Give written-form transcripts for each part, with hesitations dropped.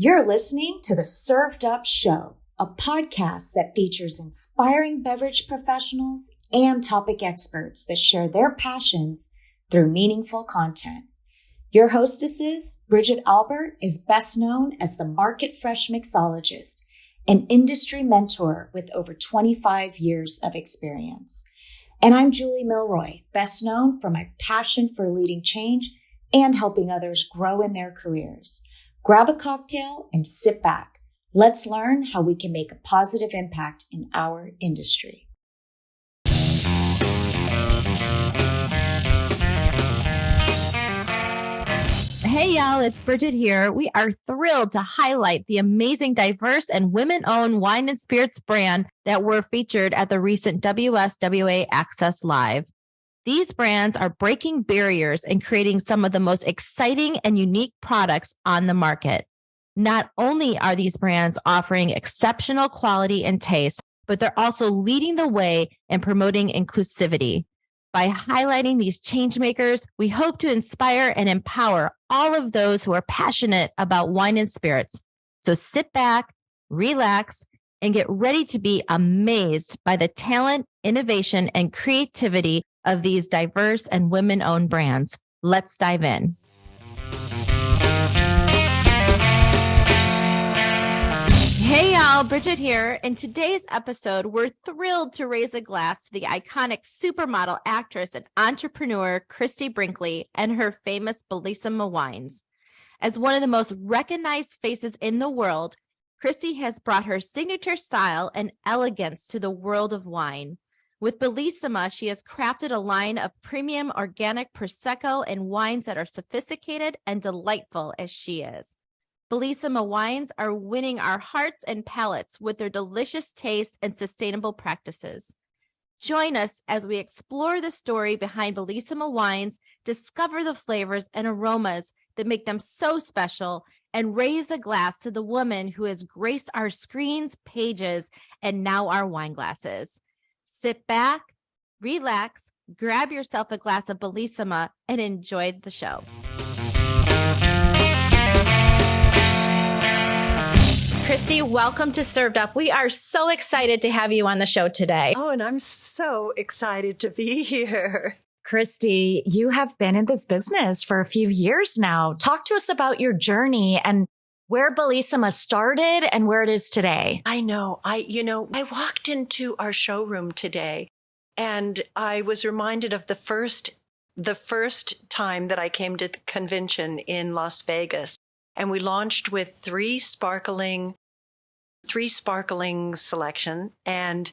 You're listening to the Served Up Show, a podcast that features inspiring beverage professionals and topic experts that share their passions through meaningful content. Your hostesses, Bridget Albert, is best known as the Market Fresh Mixologist, an industry mentor with over 25 years of experience. And I'm Julie Milroy, best known for my passion for leading change and helping others grow in their careers. Grab a cocktail and sit back. Let's learn how we can make a positive impact in our industry. Hey y'all, it's Bridget here. We are thrilled to highlight the amazing, diverse, and women-owned wine and spirits brand that were featured at the recent WSWA Access Live. These brands are breaking barriers and creating some of the most exciting and unique products on the market. Not only are these brands offering exceptional quality and taste, but they're also leading the way in promoting inclusivity. By highlighting these change makers, we hope to inspire and empower all of those who are passionate about wine and spirits. So sit back, relax, and get ready to be amazed by the talent, innovation, and creativity of these diverse and women-owned brands. Let's dive in. Hey y'all, Bridget here. In today's episode, we're thrilled to raise a glass to the iconic supermodel, actress, and entrepreneur Christie Brinkley and her famous Bellissima wines. As one of the most recognized faces in the world, Christie has brought her signature style and elegance to the world of wine. With Bellissima, she has crafted a line of premium organic Prosecco and wines that are sophisticated and delightful as she is. Bellissima wines are winning our hearts and palates with their delicious taste and sustainable practices. Join us as we explore the story behind Bellissima wines, discover the flavors and aromas that make them so special, and raise a glass to the woman who has graced our screens, pages, and now our wine glasses. Sit back, relax, grab yourself a glass of Bellissima, and enjoy the show. Christie, welcome to Served Up. We are so excited to have you on the show today. Oh, and I'm so excited to be here. Christie, you have been in this business for a few years now. Talk to us about your journey and where Bellissima started and where it is today. I know. I walked into our showroom today and I was reminded of the first time that I came to the convention in Las Vegas. And we launched with three sparkling selection. And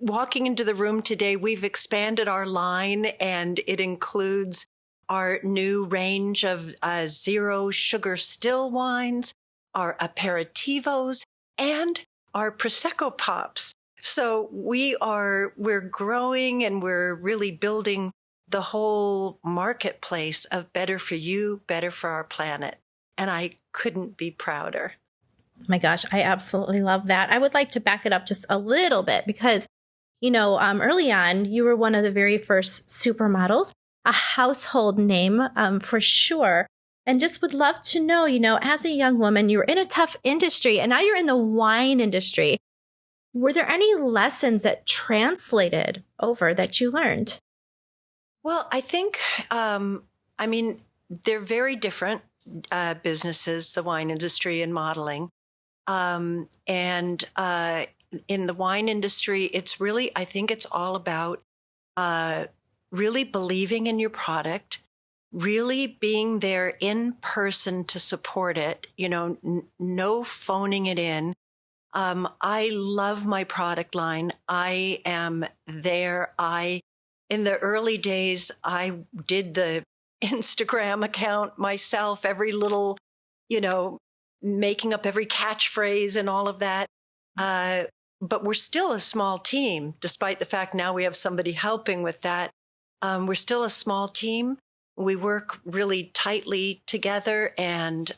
walking into the room today, we've expanded our line and it includes our new range of zero sugar still wines, our aperitivos, and our Prosecco pops. So we're growing and we're really building the whole marketplace of better for you, better for our planet. And I couldn't be prouder. Oh my gosh, I absolutely love that. I would like to back it up just a little bit because, early on, you were one of the very first supermodels, a household name for sure. And just would love to know, as a young woman, you were in a tough industry and now you're in the wine industry. Were there any lessons that translated over that you learned? Well, I think, they're very different businesses, the wine industry and modeling. In the wine industry, it's really, I think it's all about really believing in your product, really being there in person to support it, no phoning it in. I love my product line. I am there. In the early days, I did the Instagram account myself, every little, making up every catchphrase and all of that. But we're still a small team, despite the fact now we have somebody helping with that. We're still a small team. We work really tightly together and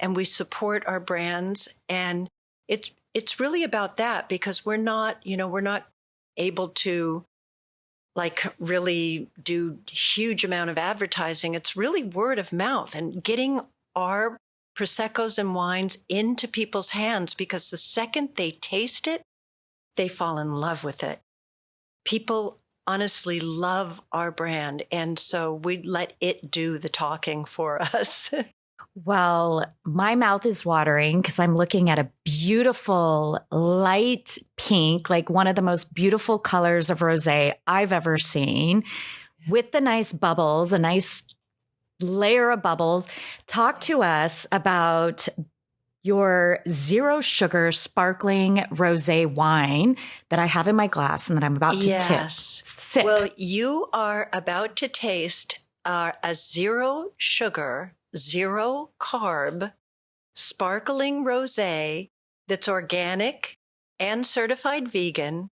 we support our brands. And it's really about that because we're not able to really do huge amount of advertising. It's really word of mouth and getting our Proseccos and wines into people's hands, because the second they taste it, they fall in love with it. People honestly love our brand. And so we let it do the talking for us. Well, my mouth is watering because I'm looking at a beautiful light pink, like one of the most beautiful colors of rosé I've ever seen, with the nice bubbles, a nice layer of bubbles. Talk to us about your zero sugar sparkling rosé wine that I have in my glass and that I'm about to sip. Well, you are about to taste a zero sugar, zero carb, sparkling rosé that's organic and certified vegan.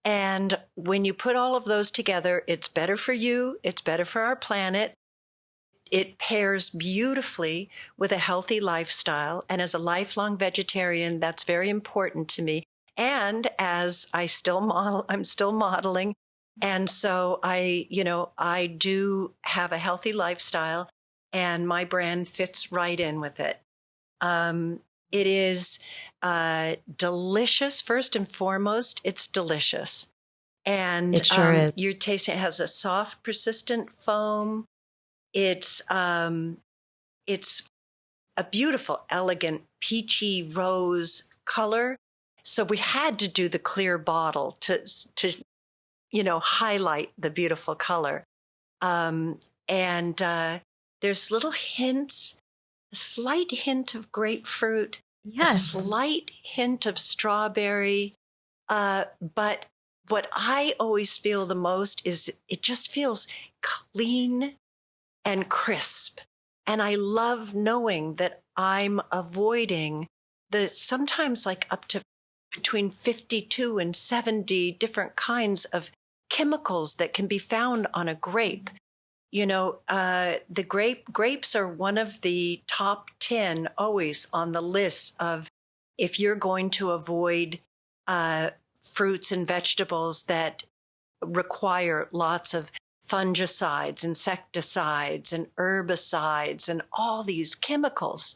And when you put all of those together, it's better for you. It's better for our planet. It pairs beautifully with a healthy lifestyle. And as a lifelong vegetarian, that's very important to me. And as I'm still modeling. And so I do have a healthy lifestyle, and my brand fits right in with it. It is delicious. First and foremost, it's delicious. And it sure is. You're tasting, it has a soft, persistent foam. It's a beautiful, elegant, peachy rose color. So we had to do the clear bottle to highlight the beautiful color. And there's little hints, a slight hint of grapefruit, yes, a slight hint of strawberry. But what I always feel the most is it just feels clean and crisp. And I love knowing that I'm avoiding the sometimes like up to between 52 and 70 different kinds of chemicals that can be found on a grape. The grapes are one of the top 10 always on the list of if you're going to avoid fruits and vegetables that require lots of fungicides, insecticides, and herbicides, and all these chemicals.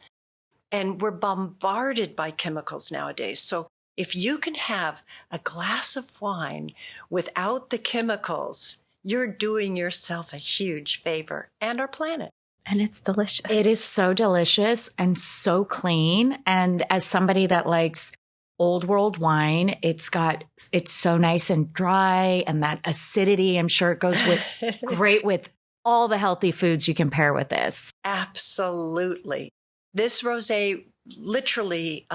And we're bombarded by chemicals nowadays. So if you can have a glass of wine without the chemicals, you're doing yourself a huge favor and our planet. And it's delicious. It is so delicious and so clean. And as somebody that likes old world wine, it's so nice and dry, and that acidity, I'm sure it goes with great with all the healthy foods you can pair with this. Absolutely. This rosé literally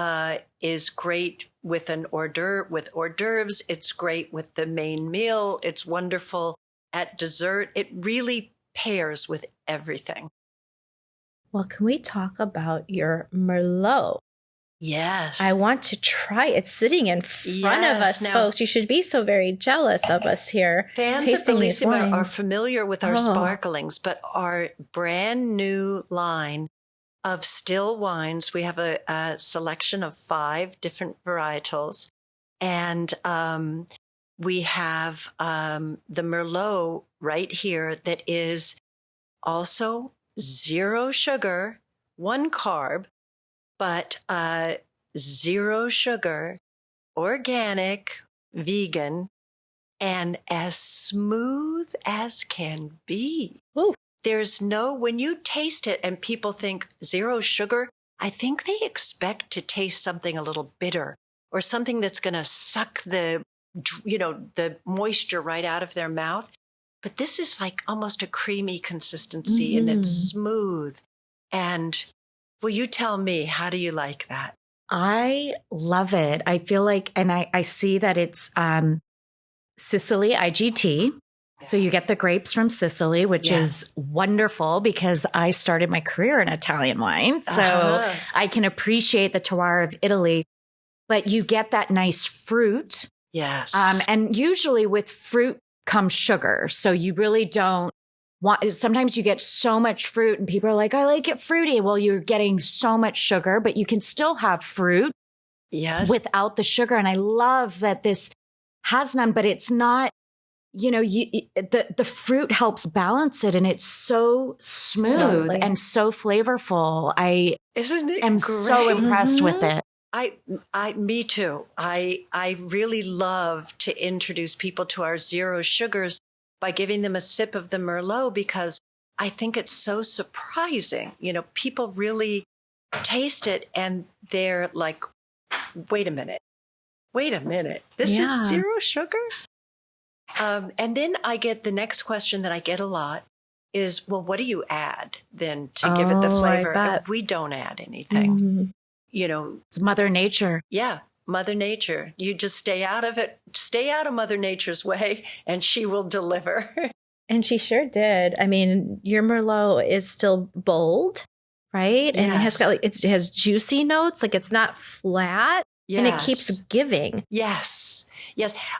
is great with with hors d'oeuvres. It's great with the main meal. It's wonderful at dessert. It really pairs with everything. Well, can we talk about your Merlot? Yes. I want to try it. It's sitting in front of us, now, folks. You should be so very jealous of us here. Fans of Bellissima are familiar with our sparklings, but our brand new line of still wines, we have a selection of 5 different varietals. And we have the Merlot right here that is also 0 sugar, 1 carb, but 0 sugar, organic, vegan, and as smooth as can be. Ooh. There's when you taste it and people think 0 sugar, I think they expect to taste something a little bitter or something that's going to suck the moisture right out of their mouth. But this is like almost a creamy consistency, and it's smooth. And will you tell me, how do you like that? I love it. I feel like, and I see that it's Sicily IGT. So you get the grapes from Sicily, which is wonderful because I started my career in Italian wine. So I can appreciate the terroir of Italy, but you get that nice fruit. Yes. And usually with fruit comes sugar. So you really don't sometimes you get so much fruit and people are like, I like it fruity. Well, you're getting so much sugar, but you can still have fruit without the sugar. And I love that this has none, but it's not, the fruit helps balance it, and it's so smooth and so flavorful. Isn't it am great? So impressed with it. Me too. I really love to introduce people to our zero sugars by giving them a sip of the Merlot, because I think it's so surprising. People really taste it and they're like, wait a minute. This is zero sugar? And then I get the next question that I get a lot is, well, what do you add then to give it the flavor? And we don't add anything. It's Mother Nature. Yeah, Mother Nature. You just stay out of it. Stay out of Mother Nature's way, and she will deliver. And she sure did. I mean, your Merlot is still bold, right? Yes. And it has got it has juicy notes. Like, it's not flat. Yes. And it keeps giving. Yes.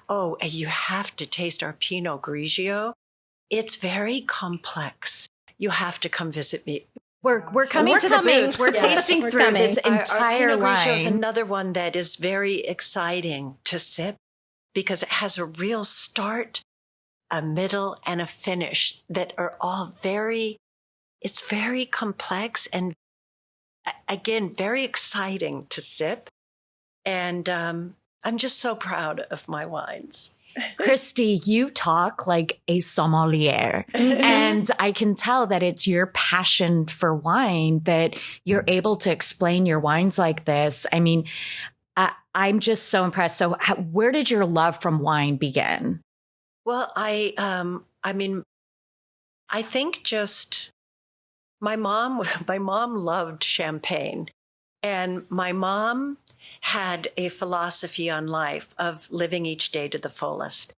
Oh, and you have to taste our Pinot Grigio. It's very complex. You have to come visit me. We're coming to the booth. We're tasting through this entire our Pinot line. Grigio is another one that is very exciting to sip because it has a real start, a middle, and a finish that are all it's very complex and, again, very exciting to sip. And I'm just so proud of my wines. Christie, you talk like a sommelier, and I can tell that it's your passion for wine that you're able to explain your wines like this. I mean, I'm just so impressed. So where did your love from wine begin? Well, I think just my mom loved champagne, and my mom had a philosophy on life of living each day to the fullest.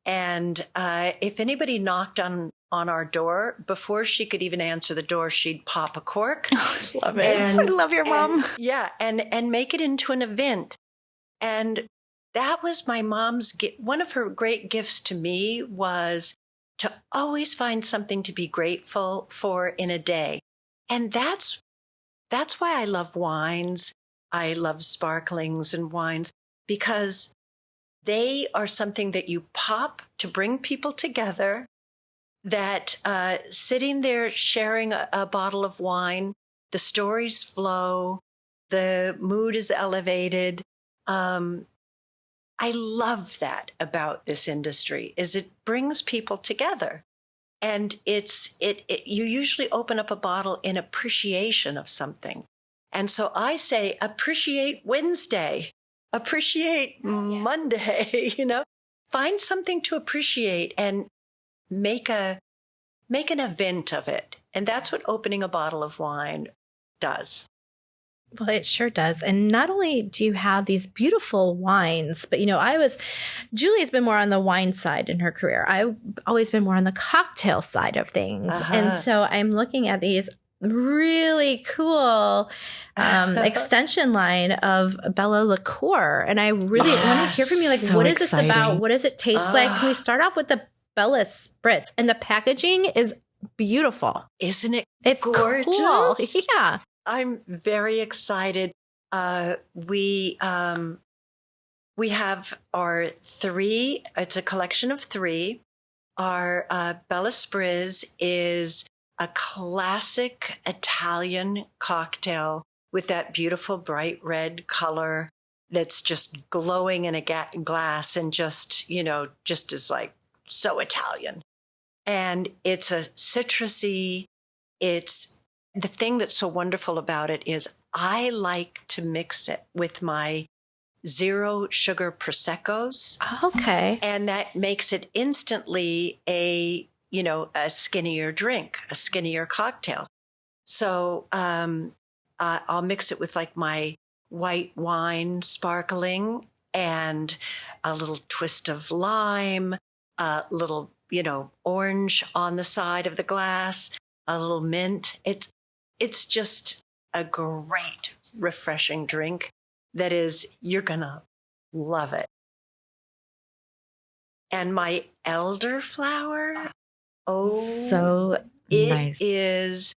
And if anybody knocked on our door, before she could even answer the door, she'd pop a cork. Oh, I love it. I love your mom. And make it into an event. And that was my mom's one of her great gifts to me, was to always find something to be grateful for in a day. And that's why I love wines. I love sparklings and wines, because they are something that you pop to bring people together, that sitting there sharing a bottle of wine, the stories flow, the mood is elevated. I love that about this industry, is it brings people together. And you usually open up a bottle in appreciation of something. And so I say, appreciate Wednesday, appreciate Monday, find something to appreciate and make an event of it. And that's what opening a bottle of wine does. Well, it sure does. And not only do you have these beautiful wines, but, Julie's been more on the wine side in her career. I've always been more on the cocktail side of things. And so I'm looking at these really cool extension line of Bella liqueur. And I really want to hear from you. Like, what is exciting. This about? What does it taste like? Can we start off with the Bella Spritz? And the packaging is beautiful. Isn't it? It's gorgeous? Cool. Yeah. I'm very excited. We have our 3, it's a collection of 3. Our Bella Spritz is a classic Italian cocktail with that beautiful bright red color that's just glowing in a glass and just is like so Italian. And it's a citrusy, it's the thing that's so wonderful about it is I like to mix it with my zero sugar Proseccos. Okay. And that makes it instantly a skinnier drink, a skinnier cocktail. So I'll mix it with like my white wine sparkling and a little twist of lime, a little, orange on the side of the glass, a little mint. It's just a great, refreshing drink that is, you're going to love it. And my elderflower, so nice. It is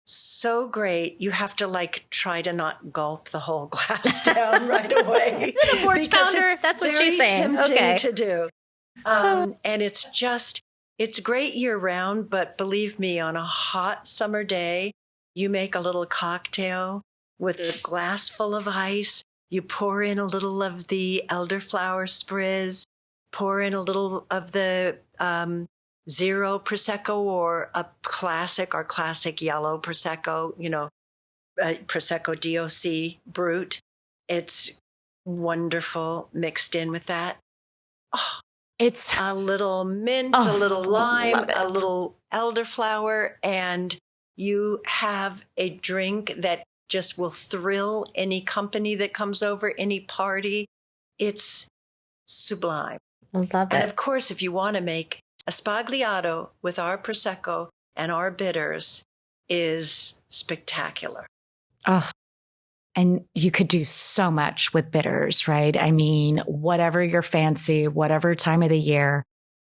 so great. You have to try to not gulp the whole glass down right away. Is it a porch pounder? That's what she's saying. Tempting to do. And it's great year round, but believe me, on a hot summer day, you make a little cocktail with a glass full of ice. You pour in a little of the elderflower spritz, pour in a little of the zero Prosecco or our classic yellow Prosecco, Prosecco DOC Brut. It's wonderful mixed in with that. Oh, it's a little mint, a little lime, a little elderflower, and you have a drink that just will thrill any company that comes over, any party. It's sublime. I love it. And of course, if you want to make a spagliato with our Prosecco and our bitters, is spectacular. Oh, and you could do so much with bitters, right? I mean, whatever your fancy, whatever time of the year.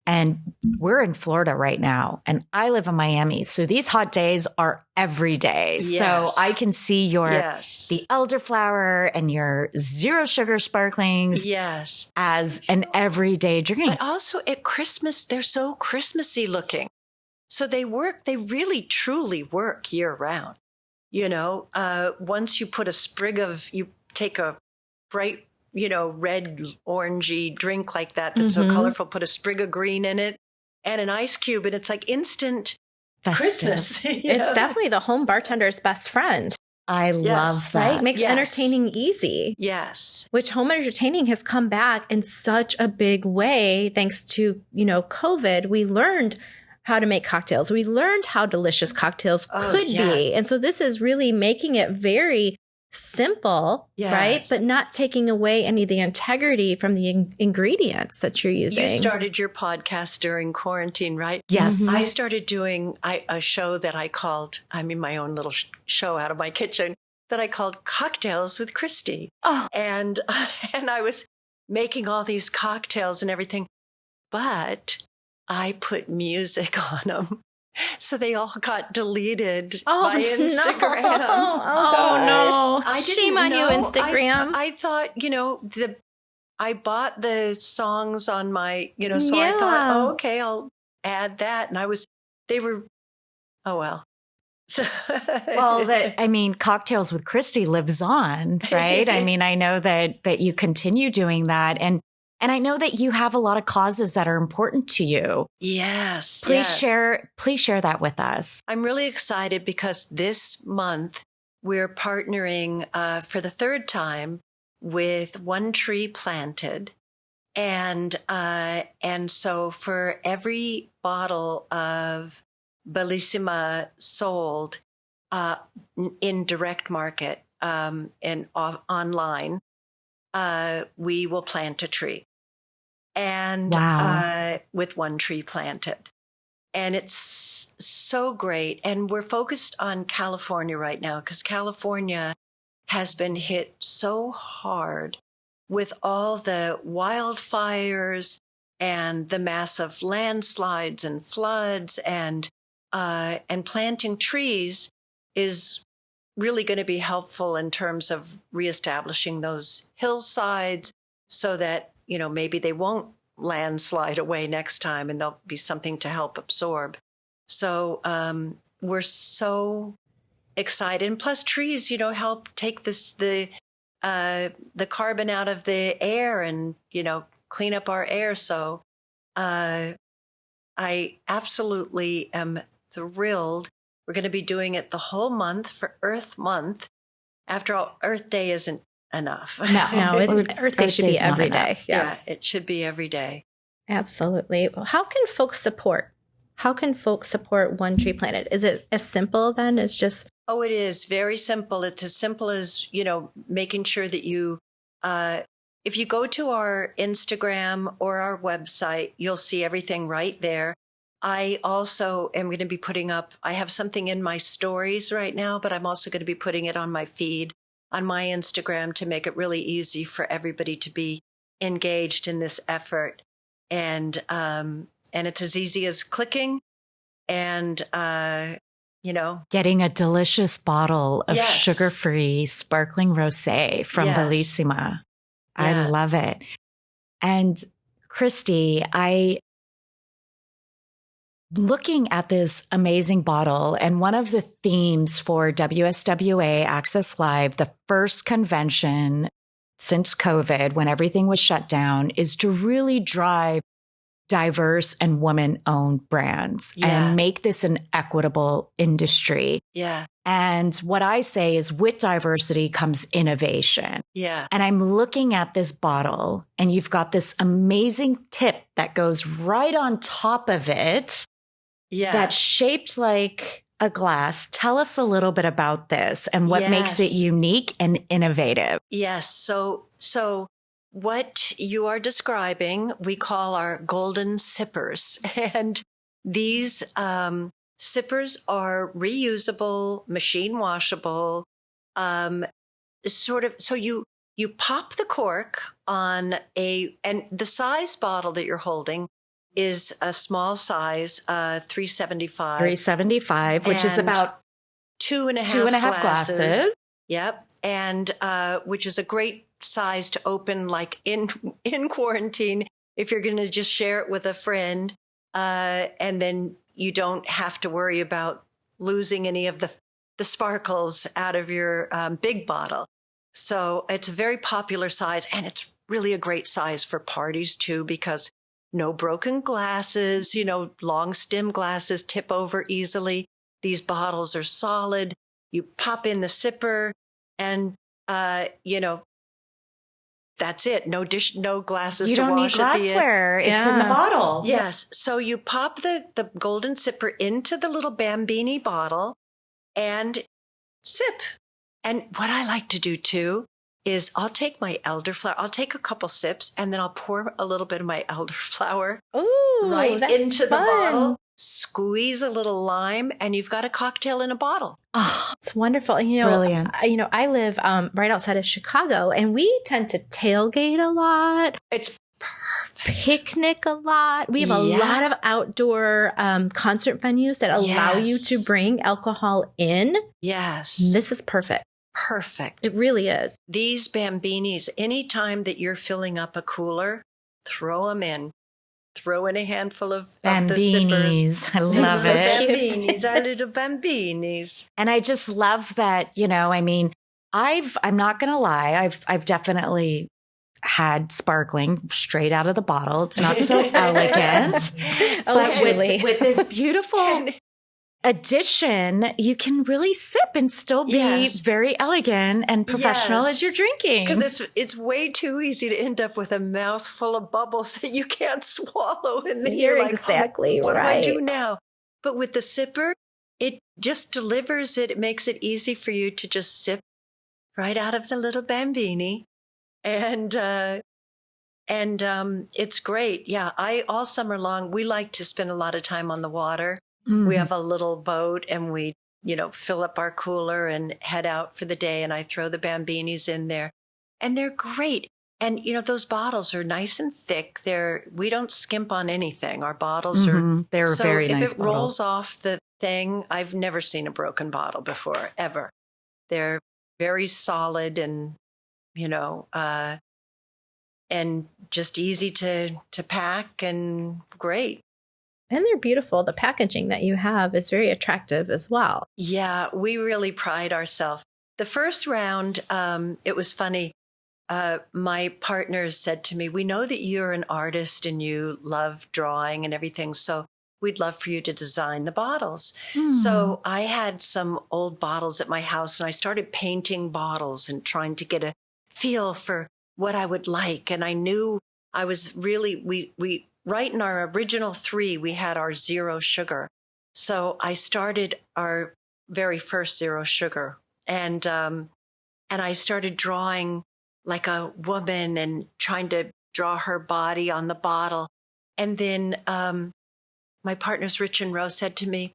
And we're in Florida right now, and I live in Miami. So these hot days are every day. Yes. So I can see the elderflower and your zero sugar sparklings as an everyday drink. But also at Christmas, they're so Christmassy looking. So they really truly work year round. Once you put you take a bright, red, orangey drink like that's so colorful, put a sprig of green in it and an ice cube, and it's like instant festive. Christmas. It's definitely the home bartender's best friend. I love that. Right? Makes entertaining easy. Yes. Which home entertaining has come back in such a big way thanks to, COVID. We learned how to make cocktails. We learned how delicious cocktails could be. And so this is really making it very simple, right? But not taking away any of the integrity from the ingredients that you're using. You started your podcast during quarantine, right? Yes. I started doing a show that I called, my own little show out of my kitchen that I called Cocktails with Christie. Oh. And I was making all these cocktails and everything, but I put music on them. So they all got deleted by Instagram. No. Shame on you, Instagram. I thought, I bought the songs on my, so I thought, okay, I'll add that. And they were, So. Cocktails with Christie lives on, right? I know that you continue doing that. And I know that you have a lot of causes that are important to you. Yes. Please share that with us. I'm really excited because this month we're partnering for the third time with One Tree Planted. And so for every bottle of Bellissima sold in direct market and online, we will plant a tree. And with One Tree Planted. And it's so great. And we're focused on California right now because California has been hit so hard with all the wildfires and the massive landslides and floods, and planting trees is really going to be helpful in terms of reestablishing those hillsides so that maybe they won't landslide away next time, and there'll be something to help absorb. So we're so excited. And plus trees, help take the carbon out of the air and, clean up our air. So I absolutely am thrilled. We're going to be doing it the whole month for Earth Month. After all, Earth Day isn't enough. No, it's Earth Day should be every day. Yeah, it should be every day. Absolutely. How can folks support One Tree Planted? Is it as simple then? It's just... Oh, it is very simple. It's as simple as, making sure that you, if you go to our Instagram or our website, you'll see everything right there. I also am going to be putting up, I have something in my stories right now, but I'm also going to be putting it on my feed on my Instagram to make it really easy for everybody to be engaged in this effort. And it's as easy as clicking and, getting a delicious bottle of sugar-free sparkling rosé from Bellissima. I love it. And Christie, looking at this amazing bottle, and one of the themes for WSWA Access Live, the first convention since COVID, when everything was shut down, is to really drive diverse and woman-owned brands and make this an equitable industry. Yeah. And what I say is with diversity comes innovation. Yeah. And I'm looking at this bottle and you've got this amazing tip that goes right on top of it. Yeah. That's shaped like a glass. Tell us a little bit about this and what makes it unique and innovative. Yes. So what you are describing, we call our golden sippers. And these sippers are reusable, machine washable, so you pop the cork on and the size bottle that you're holding is a small size, 375. 375, which is about two and a half glasses. Yep. And which is a great size to open like in quarantine if you're going to just share it with a friend. And then you don't have to worry about losing any of the sparkles out of your big bottle. So it's a very popular size, and it's really a great size for parties too, because no broken glasses, long stem glasses tip over easily. These bottles are solid. You pop in the sipper and, that's it. No glasses to wash. You don't need glassware. It's in the bottle. Yes. So you pop the golden sipper into the little Bambini bottle and sip. And what I like to do too is I'll take my elderflower. I'll take a couple sips and then I'll pour a little bit of my elderflower into the bottle. Squeeze a little lime, and you've got a cocktail in a bottle. Oh, it's wonderful. Brilliant. I live right outside of Chicago, and we tend to tailgate a lot. It's perfect. Picnic a lot. We have a lot of outdoor concert venues that allow you to bring alcohol in. Yes. This is perfect. Perfect. It really is. These Bambinis, anytime that you're filling up a cooler, throw them in. Throw in a handful of the sippers. I love it. Bambinis, our little Bambinis. And I just love that, I'm not going to lie. I've definitely had sparkling straight out of the bottle. It's not so elegant. But with this beautiful addition, you can really sip and still be very elegant and professional as you're drinking. Because it's way too easy to end up with a mouth full of bubbles that you can't swallow. And then you're like, exactly what right. do I do now? But with the sipper, it just delivers it. It makes it easy for you to just sip right out of the little Bambini. And it's great. Yeah. All summer long, we like to spend a lot of time on the water. Mm-hmm. We have a little boat and we, fill up our cooler and head out for the day. And I throw the Bambinis in there and they're great. And, those bottles are nice and thick. We don't skimp on anything. Our bottles they're very nice. If it rolls off the thing, I've never seen a broken bottle before, ever. They're very solid and, and just easy to pack and great. And they're beautiful. The packaging that you have is very attractive as well. Yeah, we really pride ourselves. The first round, it was funny. My partners said to me, we know that you're an artist and you love drawing and everything, so we'd love for you to design the bottles. So I had some old bottles at my house and I started painting bottles and trying to get a feel for what I would like. And I knew I was really, we right in our original 3, we had our 0 sugar. So I started our very first 0 sugar. And I started drawing like a woman and trying to draw her body on the bottle. And then my partners, Rich and Rose, said to me,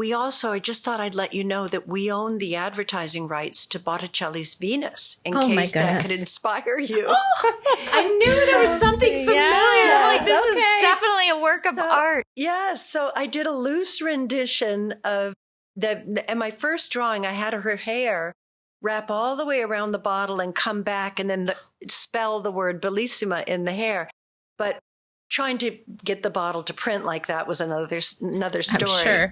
I just thought I'd let you know that we own the advertising rights to Botticelli's Venus in case that could inspire you. I knew there was something familiar. Yes, this is definitely a work of art. Yeah. So I did a loose rendition of and my first drawing, I had her hair wrap all the way around the bottle and come back and then spell the word Bellissima in the hair. But trying to get the bottle to print like that was another story. I'm sure.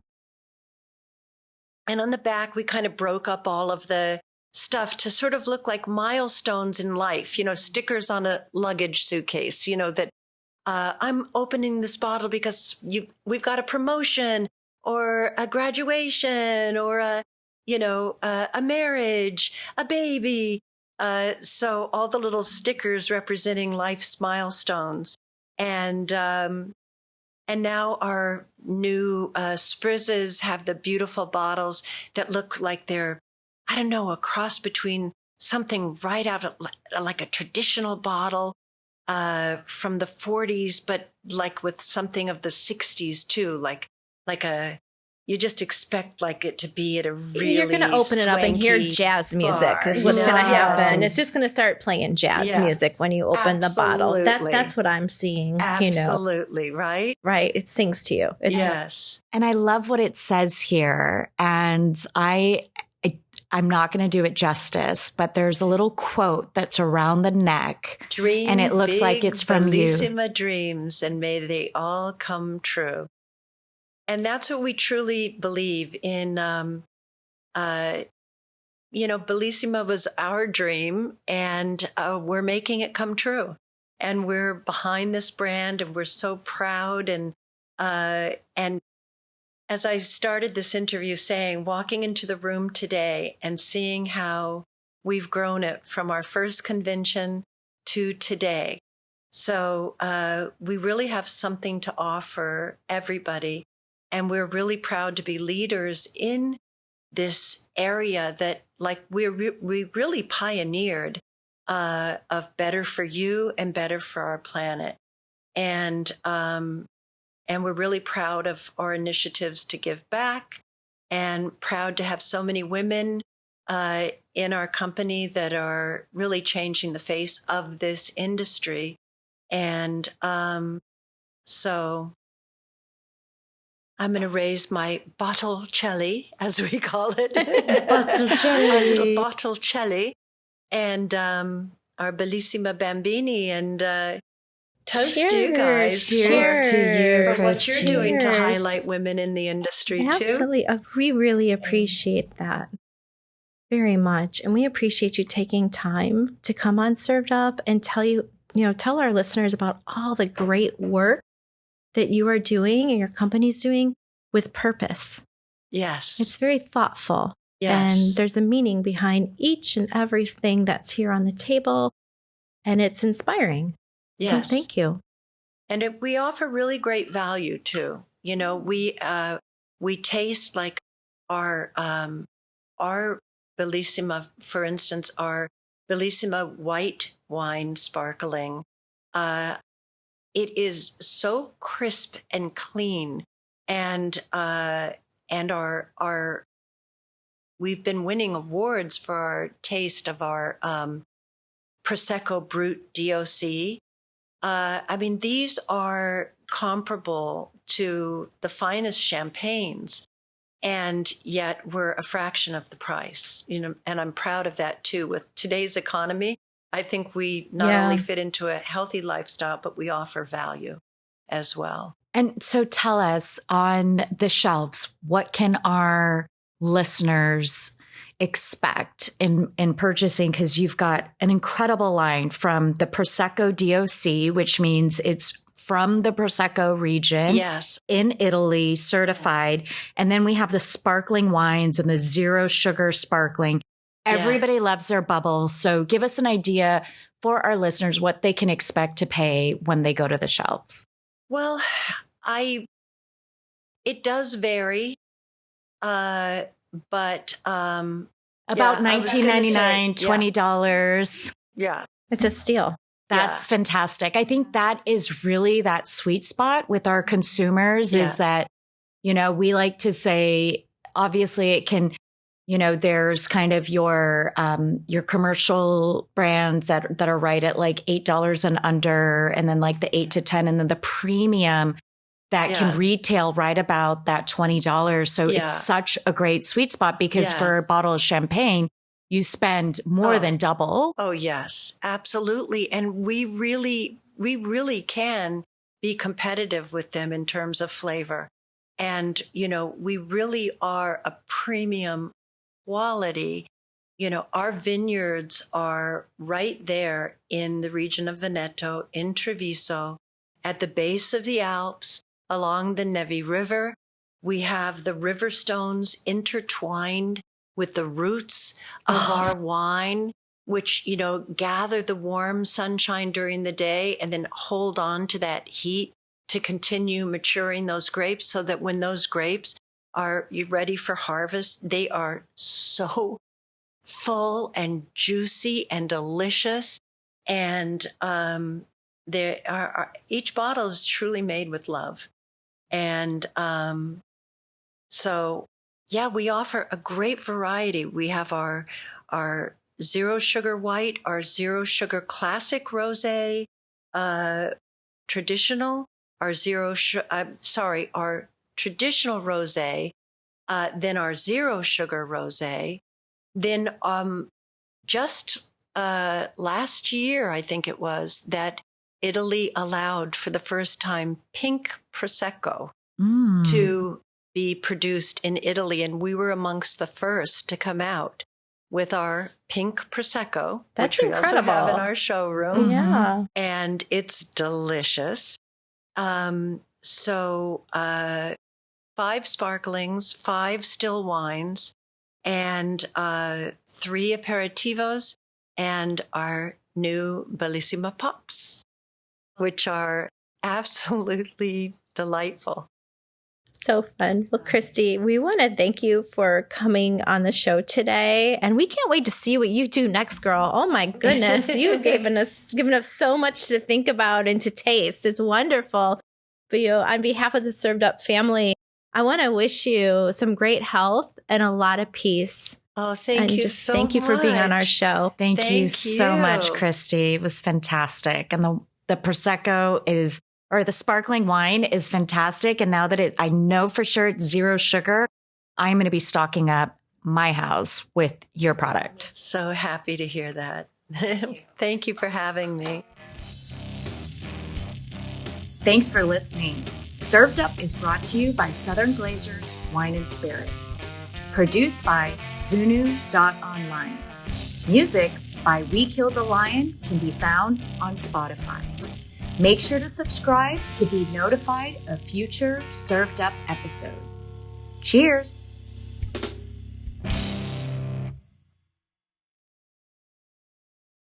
And on the back, we kind of broke up all of the stuff to sort of look like milestones in life, stickers on a luggage suitcase, that I'm opening this bottle because we've got a promotion or a graduation or a marriage, a baby. So all the little stickers representing life's milestones. And now our new spritzes have the beautiful bottles that look like they're, I don't know, a cross between something right out of like a traditional bottle from the 40s, but like with something of the 60s too, like you just expect like it to be at a really You're going to open it up and hear jazz music is what's going to happen. It's just going to start playing jazz music when you open the bottle. That's what I'm seeing. Absolutely, right? Right. It sings to you. Yes. And I love what it says here. And I'm not going to do it justice, but there's a little quote that's around the neck. Dream and it looks big, like it's from Bellissima dreams, and may they all come true. And that's what we truly believe in. Bellissima was our dream, and we're making it come true. And we're behind this brand, and we're so proud. And as I started this interview saying, walking into the room today and seeing how we've grown it from our first convention to today. So we really have something to offer everybody. And we're really proud to be leaders in this area that, like, we really pioneered of better for you and better for our planet. And we're really proud of our initiatives to give back, and proud to have so many women in our company that are really changing the face of this industry. And so I'm going to raise my botticelli, as we call it. Botticelli. Our little botticelli. And our Bellissima Bambini. And toast you guys. Cheers to you for what you're doing to highlight women in the industry, too. Absolutely. We really appreciate that very much. And we appreciate you taking time to come on Served Up and tell our listeners about all the great work that you are doing and your company's doing with purpose. Yes. It's very thoughtful. Yes. And there's a meaning behind each and everything that's here on the table. And it's inspiring. Yes. So thank you. And we offer really great value too. We taste like our Bellissima, for instance, our Bellissima white wine sparkling. It is so crisp and clean, and our we've been winning awards for our taste of our Prosecco Brut DOC. These are comparable to the finest champagnes, and yet we're a fraction of the price. And I'm proud of that too. With today's economy, I think we not only fit into a healthy lifestyle, but we offer value as well. And so tell us, on the shelves, what can our listeners expect in purchasing? Because you've got an incredible line from the Prosecco DOC, which means it's from the Prosecco region. Yes. In Italy, certified. And then we have the sparkling wines and the zero sugar sparkling. Everybody loves their bubbles. So give us an idea for our listeners what they can expect to pay when they go to the shelves. Well, it does vary, but about $19.99, $20. Yeah, it's a steal. That's fantastic. I think that is really that sweet spot with our consumers is that, we like to say, obviously it can, there's kind of your commercial brands that are right at like $8 and under, and then like the 8 to 10, and then the premium that can retail right about that $20. So it's such a great sweet spot because for a bottle of champagne, you spend more than double. Oh, yes, absolutely. And we really can be competitive with them in terms of flavor. And, we really are a premium quality. Our vineyards are right there in the region of Veneto, in Treviso, at the base of the Alps, along the Neve River. We have the river stones intertwined with the roots of our wine, which, gather the warm sunshine during the day and then hold on to that heat to continue maturing those grapes, so that when those grapes are ready for harvest, they are so full and juicy and delicious. And each bottle is truly made with love. And we offer a great variety. We have our zero sugar white, our zero sugar classic rosé, traditional, our traditional rosé, then our zero sugar rosé. Then just last year, I think it was, that Italy allowed for the first time pink Prosecco to be produced in Italy. And we were amongst the first to come out with our pink Prosecco, That's which we incredible. also have in our showroom. Yeah. And it's delicious. 5 sparklings, 5 still wines, and 3 aperitivos, and our new Bellissima Pops, which are absolutely delightful. So fun. Well, Christie, we want to thank you for coming on the show today. And we can't wait to see what you do next, girl. Oh my goodness. You've given us so much to think about and to taste. It's wonderful. But on behalf of the Served Up family, I want to wish you some great health and a lot of peace. Oh, thank you so much. Thank you for being on our show. Thank you so much, Christie. It was fantastic. And the Prosecco the sparkling wine is fantastic. And now that I know for sure it's zero sugar, I'm going to be stocking up my house with your product. So happy to hear that. Thank you for having me. Thanks for listening. Served Up is brought to you by Southern Glazers Wine and Spirits. Produced by Zunu.online. Music by We Killed the Lion can be found on Spotify. Make sure to subscribe to be notified of future Served Up episodes. Cheers!